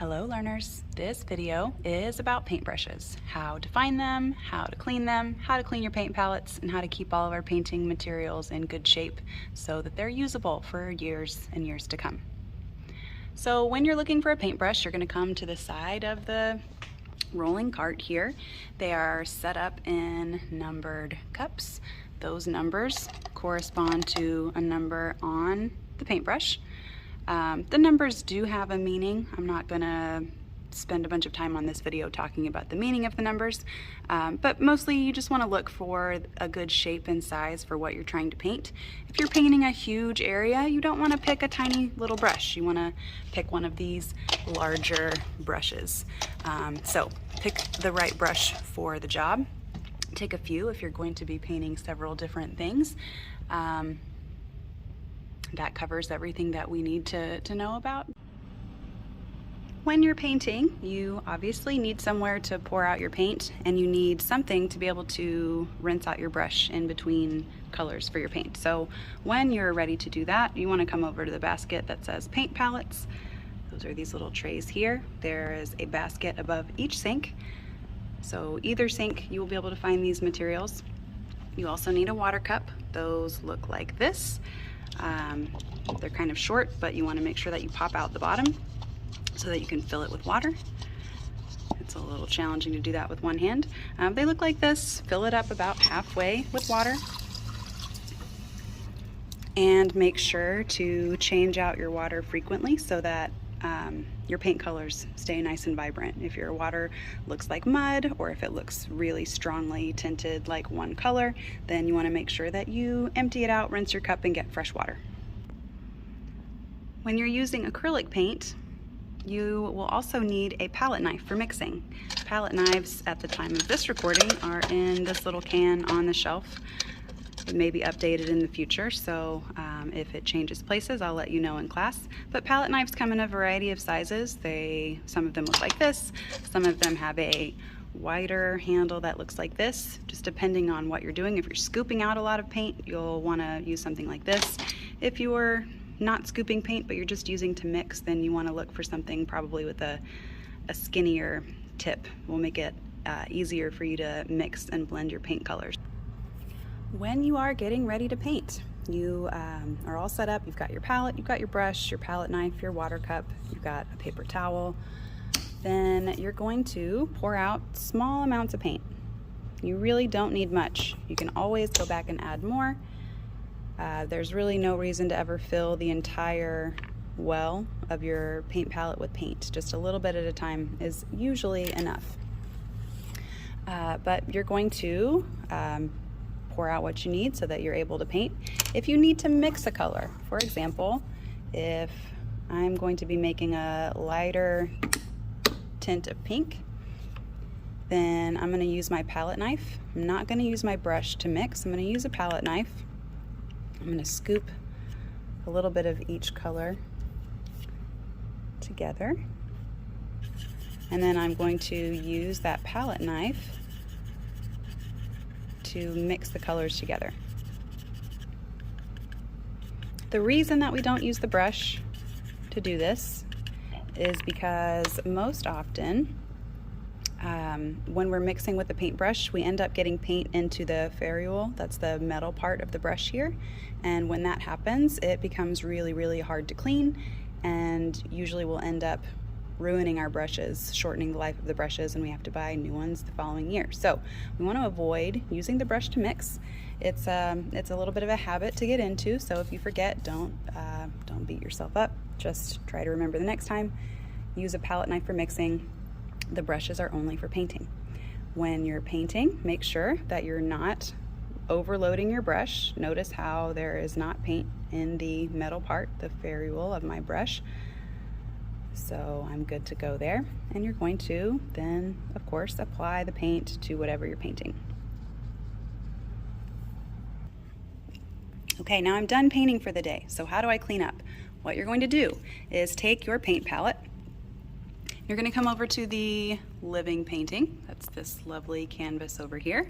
Hello learners, this video is about paintbrushes, how to find them, how to clean your paint palettes, and how to keep all of our painting materials in good shape so that they're usable for years and years to come. So when you're looking for a paintbrush, you're going to come to the side of the rolling cart here. They are set up in numbered cups. Those numbers correspond to a number on the paintbrush. The numbers do have a meaning. I'm not going to spend a bunch of time on this video talking about the meaning of the numbers, but mostly you just want to look for a good shape and size for what you're trying to paint. If you're painting a huge area, you don't want to pick a tiny little brush. You want to pick one of these larger brushes. So pick the right brush for the job. Take a few if you're going to be painting several different things. That covers everything that we need to know about. When you're painting, you obviously need somewhere to pour out your paint, and you need something to be able to rinse out your brush in between colors for your paint. So when you're ready to do that, you want to come over to the basket that says paint palettes. Those are these little trays here. There is a basket above each sink. So either sink, you will be able to find these materials. You also need a water cup. Those look like this. They're kind of short, but you want to make sure that you pop out the bottom so that you can fill it with water. It's a little challenging to do that with one hand. They look like this. Fill it up about halfway with water. And make sure to change out your water frequently so that your paint colors stay nice and vibrant. If your water looks like mud, or if it looks really strongly tinted like one color, then you want to make sure that you empty it out, rinse your cup, and get fresh water. When you're using acrylic paint, you will also need a palette knife for mixing. Palette knives at the time of this recording are in this little can on the shelf. It may be updated in the future, so if it changes places, I'll let you know in class. But palette knives come in a variety of sizes. Some of them look like this, some of them have a wider handle that looks like this, just depending on what you're doing. If you're scooping out a lot of paint, you'll want to use something like this. If you're not scooping paint, but you're just using to mix, then you want to look for something probably with a skinnier tip. Will make it easier for you to mix and blend your paint colors. When you are getting ready to paint, you are all set up. You've got your palette, you've got your brush, your palette knife, your water cup, you've got a paper towel. Then you're going to pour out small amounts of paint. You really don't need much. You can always go back and add more. There's really no reason to ever fill the entire well of your paint palette with paint. Just a little bit at a time is usually enough. But you're going to pour out what you need so that you're able to paint. If you need to mix a color, for example, if I'm going to be making a lighter tint of pink, then I'm going to use my palette knife. I'm not going to use my brush to mix. I'm going to use a palette knife. I'm going to scoop a little bit of each color together, and then I'm going to use that palette knife to mix the colors together. The reason that we don't use the brush to do this is because most often when we're mixing with the paintbrush, we end up getting paint into the ferrule. That's the metal part of the brush here, and when that happens, it becomes really hard to clean, and usually we'll end up ruining our brushes, shortening the life of the brushes, and we have to buy new ones the following year. So we want to avoid using the brush to mix. It's a little bit of a habit to get into, so if you forget, don't beat yourself up. Just try to remember the next time. Use a palette knife for mixing. The brushes are only for painting. When you're painting, make sure that you're not overloading your brush. Notice how there is not paint in the metal part, the ferrule of my brush. So I'm good to go there. And you're going to then, of course, apply the paint to whatever you're painting. Okay, now I'm done painting for the day. So how do I clean up? What you're going to do is take your paint palette. You're going to come over to the living painting. That's this lovely canvas over here.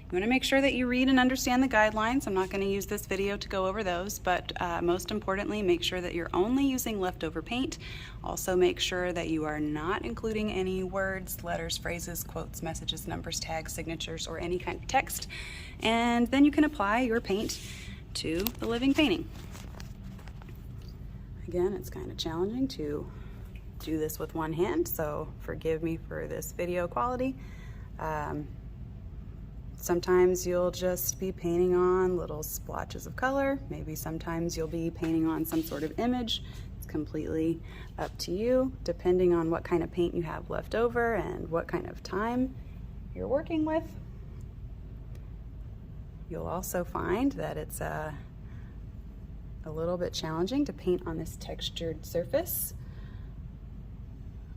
You want to make sure that you read and understand the guidelines. I'm not going to use this video to go over those, but most importantly, make sure that you're only using leftover paint. Also make sure that you are not including any words, letters, phrases, quotes, messages, numbers, tags, signatures, or any kind of text. And then you can apply your paint to the living painting. Again, it's kind of challenging to do this with one hand, so forgive me for this video quality. Sometimes you'll just be painting on little splotches of color. Maybe sometimes you'll be painting on some sort of image. It's completely up to you, depending on what kind of paint you have left over and what kind of time you're working with. You'll also find that it's a little bit challenging to paint on this textured surface,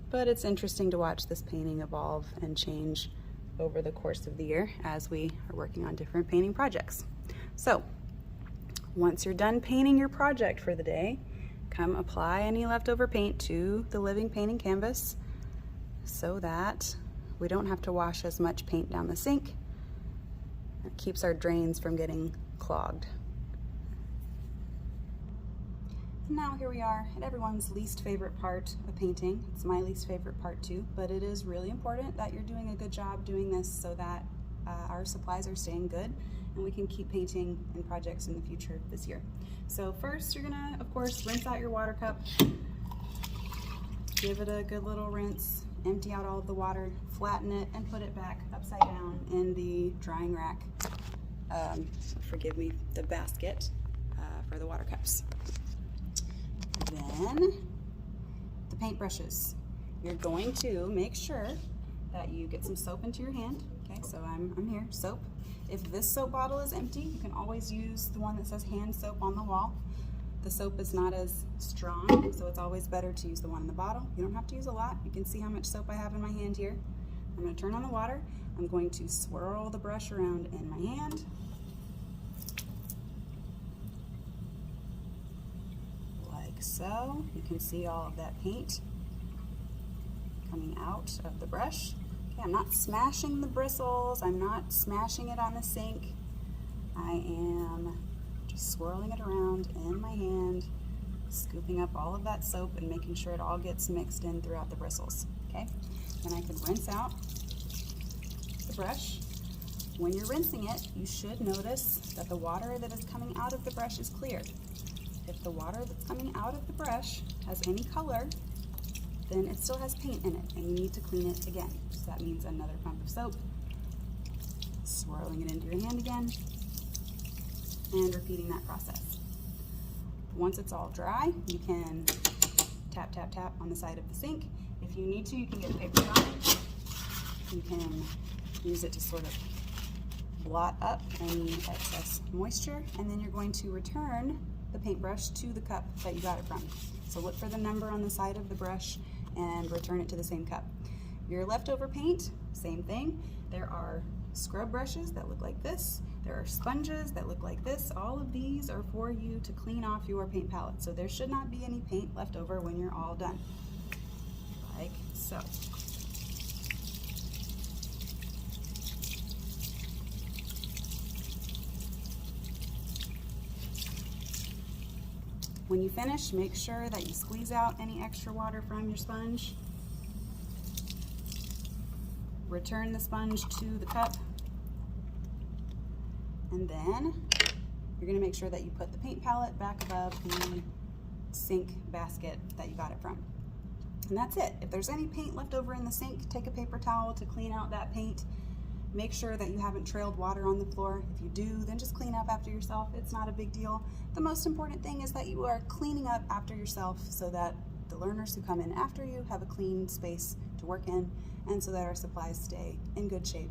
but it's interesting to watch this painting evolve and change over the course of the year as we are working on different painting projects. So once you're done painting your project for the day, come apply any leftover paint to the living painting canvas so that we don't have to wash as much paint down the sink. It keeps our drains from getting clogged. And now here we are at everyone's least favorite part of painting. It's my least favorite part too, but it is really important that you're doing a good job doing this so that our supplies are staying good and we can keep painting in projects in the future this year. So first you're gonna, of course, rinse out your water cup. Give it a good little rinse, empty out all of the water, flatten it, and put it back upside down in the drying rack. Forgive me, the basket for the water cups. Then the paintbrushes. You're going to make sure that you get some soap into your hand. Okay, so I'm here, soap. If this soap bottle is empty, you can always use the one that says hand soap on the wall. The soap is not as strong, so it's always better to use the one in the bottle. You don't have to use a lot. You can see how much soap I have in my hand here. I'm going to turn on the water. I'm going to swirl the brush around in my hand. So you can see all of that paint coming out of the brush. Okay, I'm not smashing the bristles, I'm not smashing it on the sink. I am just swirling it around in my hand, scooping up all of that soap and making sure it all gets mixed in throughout the bristles. Okay, then I can rinse out the brush. When you're rinsing it, you should notice that the water that is coming out of the brush is clear. If the water that's coming out of the brush has any color, then it still has paint in it and you need to clean it again. So that means another pump of soap, swirling it into your hand again, and repeating that process. Once it's all dry, you can tap, tap, tap on the side of the sink. If you need to, you can get a paper towel. You can use it to sort of blot up any excess moisture, and then you're going to return the paintbrush to the cup that you got it from. So look for the number on the side of the brush and return it to the same cup. Your leftover paint, same thing. There are scrub brushes that look like this. There are sponges that look like this. All of these are for you to clean off your paint palette. So there should not be any paint left over when you're all done, like so. When you finish, make sure that you squeeze out any extra water from your sponge. Return the sponge to the cup. And then you're going to make sure that you put the paint palette back above the sink basket that you got it from. And that's it. If there's any paint left over in the sink, take a paper towel to clean out that paint. Make sure that you haven't trailed water on the floor. If you do, then just clean up after yourself. It's not a big deal. The most important thing is that you are cleaning up after yourself so that the learners who come in after you have a clean space to work in, and so that our supplies stay in good shape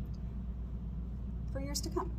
for years to come.